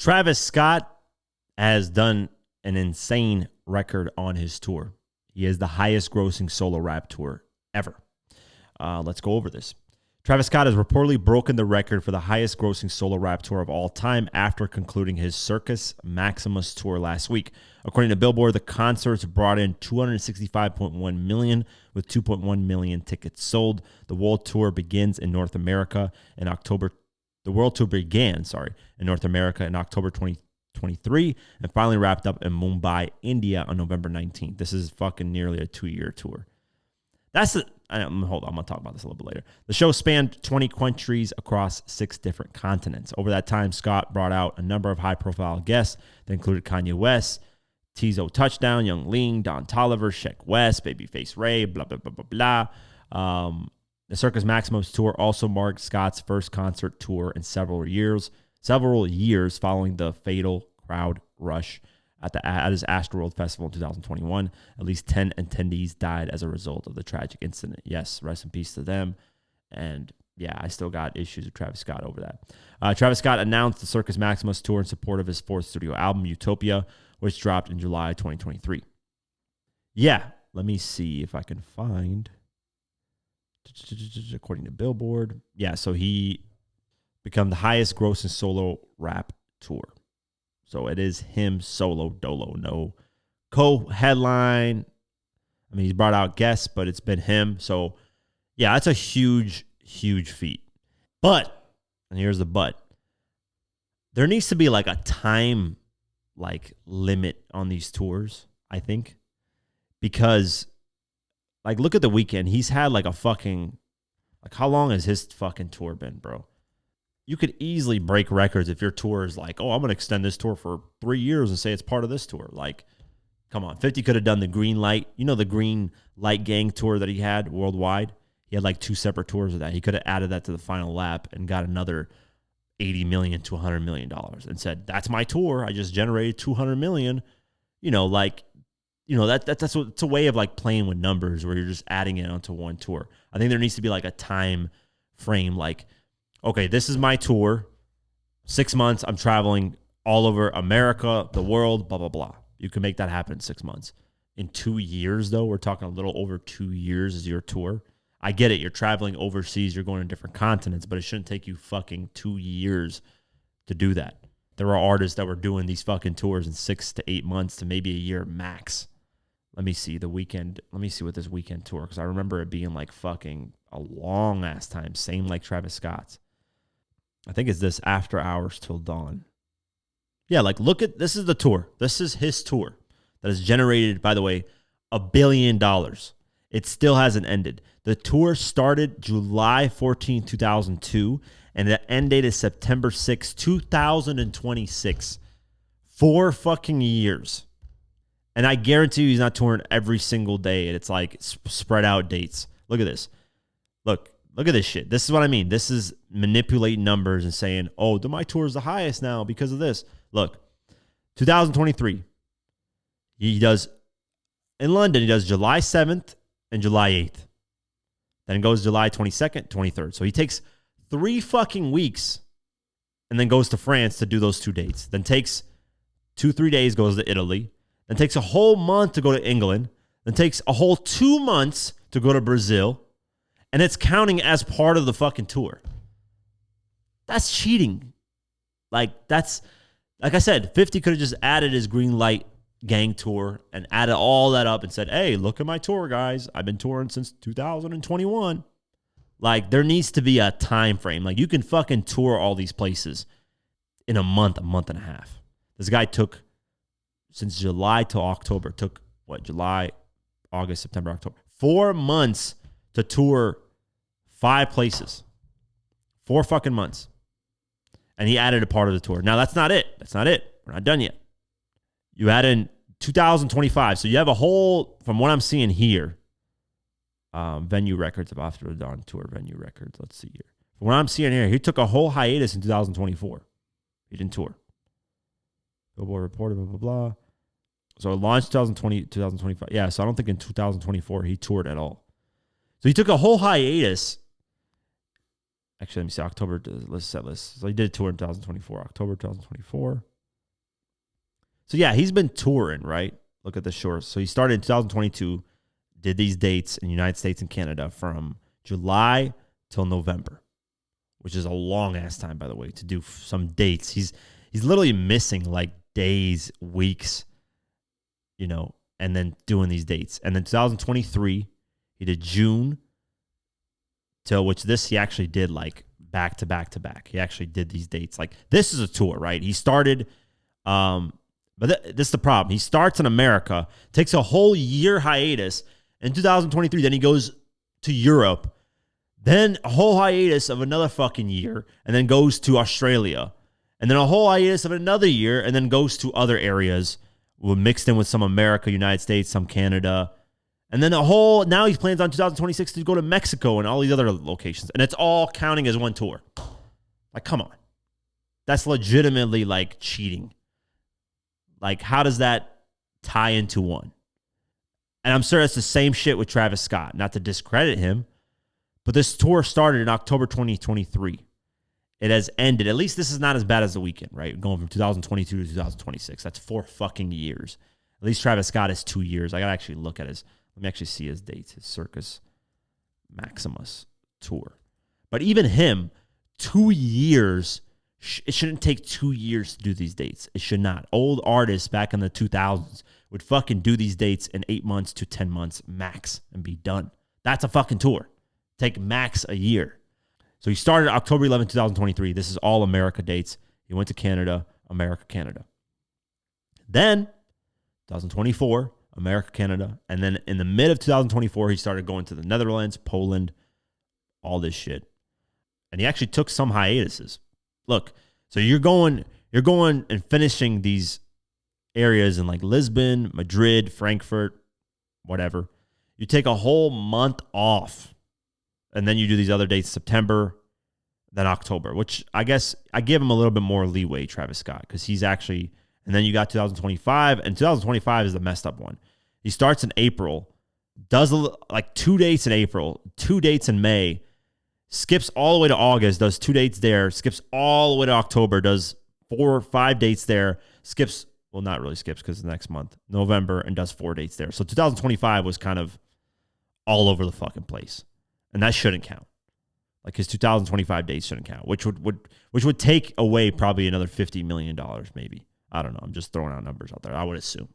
Travis Scott has done an insane record on his tour. He is the highest grossing solo rap tour ever. Let's go over this. Travis Scott has reportedly broken the record for the highest grossing solo rap tour of all time after concluding his Circus Maximus Tour last week. According to Billboard, the concerts brought in $265.1 million with 2.1 million tickets sold. The world tour begins in North America in October. The world tour began, in North America in October 2023 and finally wrapped up in Mumbai, India on November 19th. This is fucking nearly a 2-year tour. Hold on, I'm going to talk about this a little bit later. The show spanned 20 countries across 6 different continents. Over that time, Scott brought out a number of high-profile guests that included Kanye West, Tizo Touchdown, Young Lean, Don Toliver, Sheck West, Babyface Ray, blah, blah, blah, blah, blah. The Circus Maximus Tour also marked Scott's first concert tour in several years following the fatal crowd rush at his Astroworld Festival in 2021. At least 10 attendees died as a result of the tragic incident. Yes, rest in peace to them. And yeah, I still got issues with Travis Scott over that. Travis Scott announced the Circus Maximus Tour in support of his 4th studio album, Utopia, which dropped in July 2023. Yeah, let me see if I can find, according to Billboard. Yeah, so he become the highest grossing solo rap tour. So it is him solo dolo, no co-headline. I mean, he's brought out guests, but it's been him. So yeah, that's a huge, huge feat. But, and here's the but, there needs to be like a time limit on these tours, I think. Because look at The Weeknd. He's had how long has his fucking tour been, bro? You could easily break records if your tour is I'm going to extend this tour for 3 years and say it's part of this tour. Come on. 50 could have done the Green Light. You know the Green Light Gang tour that he had worldwide? He had 2 separate tours of that. He could have added that to the final lap and got another $80 million to $100 million and said, that's my tour. I just generated $200 million. That's what, it's a way of playing with numbers where you're just adding it onto one tour. I think there needs to be a time frame, okay, this is my tour. 6 months, I'm traveling all over America, the world, blah, blah, blah. You can make that happen in 6 months. In 2 years, though, we're talking a little over 2 years is your tour. I get it. You're traveling overseas. You're going to different continents, but it shouldn't take you fucking 2 years to do that. There are artists that were doing these fucking tours in 6 to 8 months to maybe a year max. Let me see The Weeknd. Let me see what this Weeknd tour, because I remember it being fucking a long ass time. Same like Travis Scott's. I think it's this After Hours Till Dawn. Yeah, look at, this is the tour. This is his tour that has generated, by the way, $1 billion. It still hasn't ended. The tour started July 14, 2002, and the end date is September 6, 2026. 4 fucking years. And I guarantee you he's not touring every single day, and it's spread out dates. Look at this. Look at this shit. This is what I mean. This is manipulating numbers and saying, oh, my tour is the highest now because of this. Look, 2023, he does, in London, he does July 7th and July 8th. Then it goes July 22nd, 23rd. So he takes 3 fucking weeks and then goes to France to do those 2 dates. Then takes 2-3 days, goes to Italy. Then takes a whole month to go to England. Then takes a whole 2 months to go to Brazil. And it's counting as part of the fucking tour. That's cheating. That's, like I said, 50 could have just added his Green Light Gang tour and added all that up and said, hey, look at my tour, guys. I've been touring since 2021. There needs to be a time frame. You can fucking tour all these places in a month and a half. This guy took, since July to October, July, August, September, October. 4 months to tour 5 places. 4 fucking months. And he added a part of the tour. Now, that's not it. We're not done yet. You add in 2025. So you have a whole, from what I'm seeing here, venue records of After the Dawn tour venue records. Let's see here. From what I'm seeing here, he took a whole hiatus in 2024. He didn't tour. Billboard reported, blah, blah, blah. So it launched 2025. Yeah, so I don't think in 2024 he toured at all. So he took a whole hiatus. Actually, let me see. October, let's set list. So he did a tour in 2024. October 2024. So yeah, he's been touring, right? Look at the shorts. So he started in 2022, did these dates in the United States and Canada from July till November, which is a long ass time, by the way, to do some dates. He's literally missing like days, weeks, and then doing these dates. And then 2023, he did June till which this he actually did like back to back to back. He actually did these dates. Like this is a tour, right? He started, but this is the problem. He starts in America, takes a whole year hiatus in 2023. Then he goes to Europe, then a whole hiatus of another fucking year, and then goes to Australia, and then a whole hiatus of another year, and then goes to other areas, mixed in with some America, United States, some Canada. And then now he plans on 2026 to go to Mexico and all these other locations. And it's all counting as one tour. Like, come on. That's legitimately like cheating. Like, how does that tie into one? And I'm sure it's the same shit with Travis Scott. Not to discredit him, but this tour started in October 2023. It has ended. At least this is not as bad as The Weeknd, right? Going from 2022 to 2026. That's 4 fucking years. At least Travis Scott is 2 years. I got to actually look at let me actually see his dates, his Circus Maximus Tour. But even him, 2 years, it shouldn't take 2 years to do these dates. It should not. Old artists back in the 2000s would fucking do these dates in 8 months to 10 months max and be done. That's a fucking tour. Take max a year. So he started October 11, 2023. This is all America dates. He went to Canada, America, Canada. Then 2024, America, Canada. And then in the mid of 2024, he started going to the Netherlands, Poland, all this shit. And he actually took some hiatuses. Look, so you're going and finishing these areas in like Lisbon, Madrid, Frankfurt, whatever. You take a whole month off. And then you do these other dates, September, then October, which I guess I give him a little bit more leeway, Travis Scott, because he's actually, and then you got 2025, and 2025 is the messed up one. He starts in April, does like 2 dates in April, 2 dates in May, skips all the way to August, does 2 dates there, skips all the way to October, does 4 or 5 dates there, skips, well, not really skips because the next month, November, and does 4 dates there. So 2025 was kind of all over the fucking place. And that shouldn't count. Like his 2025 dates shouldn't count, which would take away probably another $50 million maybe. I don't know. I'm just throwing out numbers out there. I would assume.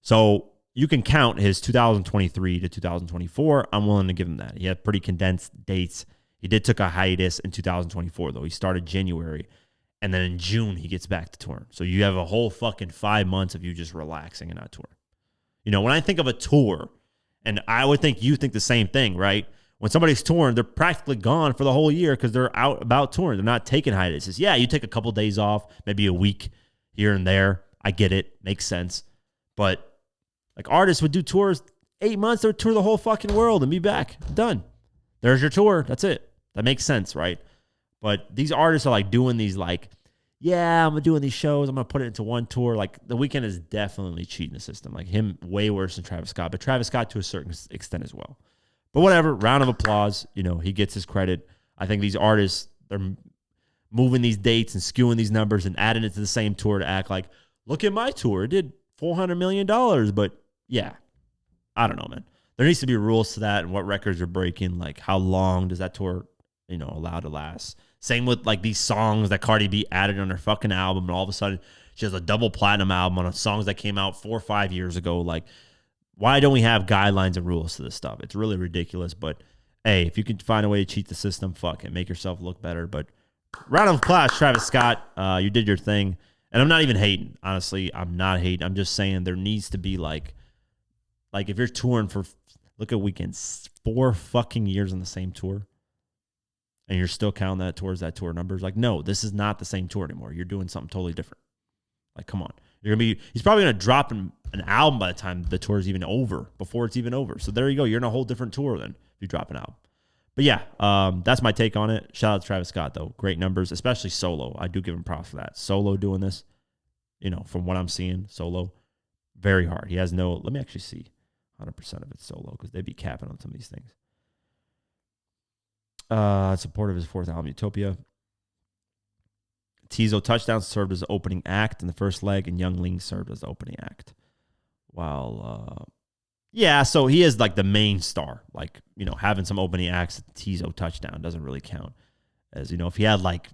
So you can count his 2023 to 2024. I'm willing to give him that. He had pretty condensed dates. He did took a hiatus in 2024 though. He started January, and then in June he gets back to touring. So you have a whole fucking 5 months of you just relaxing and not touring. When I think of a tour, and I would think you think the same thing, right? When somebody's touring, they're practically gone for the whole year because they're out about touring. They're not taking hiatuses. Yeah, you take a couple days off, maybe a week here and there. I get it. Makes sense. But like artists would do tours 8 months, they'll tour the whole fucking world and be back. Done. There's your tour. That's it. That makes sense, right? But these artists are like doing these like, yeah, I'm doing these shows. I'm going to put it into one tour. Like The Weeknd is definitely cheating the system. Like him way worse than Travis Scott, but Travis Scott to a certain extent as well. But whatever, round of applause. He gets his credit. I think these artists, they're moving these dates and skewing these numbers and adding it to the same tour to act like, look at my tour. It did $400 million. But yeah, I don't know, man. There needs to be rules to that and what records are breaking. Like how long does that tour, allow to last? Same with like these songs that Cardi B added on her fucking album. And all of a sudden she has a double platinum album on songs that came out 4 or 5 years ago. Like, why don't we have guidelines and rules to this stuff? It's really ridiculous. But hey, if you can find a way to cheat the system, fuck it. Make yourself look better. But round of applause, Travis Scott. You did your thing. And I'm not even hating. Honestly, I'm not hating. I'm just saying there needs to be like if you're touring for, look at weekends, 4 fucking years on the same tour, and you're still counting that towards that tour numbers. Like, no, this is not the same tour anymore. You're doing something totally different. Like, come on. He's probably going to drop an album by the time the tour is even over, before it's even over. So there you go. You're in a whole different tour then if you drop an album. But yeah, that's my take on it. Shout out to Travis Scott, though. Great numbers, especially solo. I do give him props for that. Solo doing this, from what I'm seeing, solo, very hard. He has no, let me actually see 100% of it solo because they'd be capping on some of these things. Support of his 4th album, Utopia. Tizo Touchdown served as the opening act in the first leg, and Young Ling served as the opening act. While, yeah, so he is like the main star. Like, you know, having some opening acts at Tizo Touchdown doesn't really count. As, you know, if he had like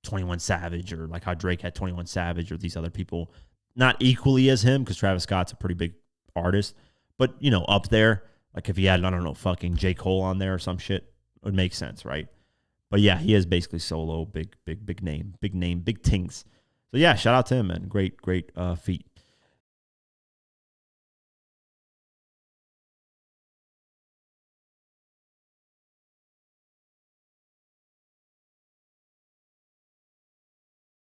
21 Savage or like how Drake had 21 Savage or these other people, not equally as him, because Travis Scott's a pretty big artist, but, you know, up there, like if he had, I don't know, fucking J. Cole on there or some shit, it would make sense, right? But yeah, he is basically solo, big name, big tings. So yeah, shout out to him, man. Great feat.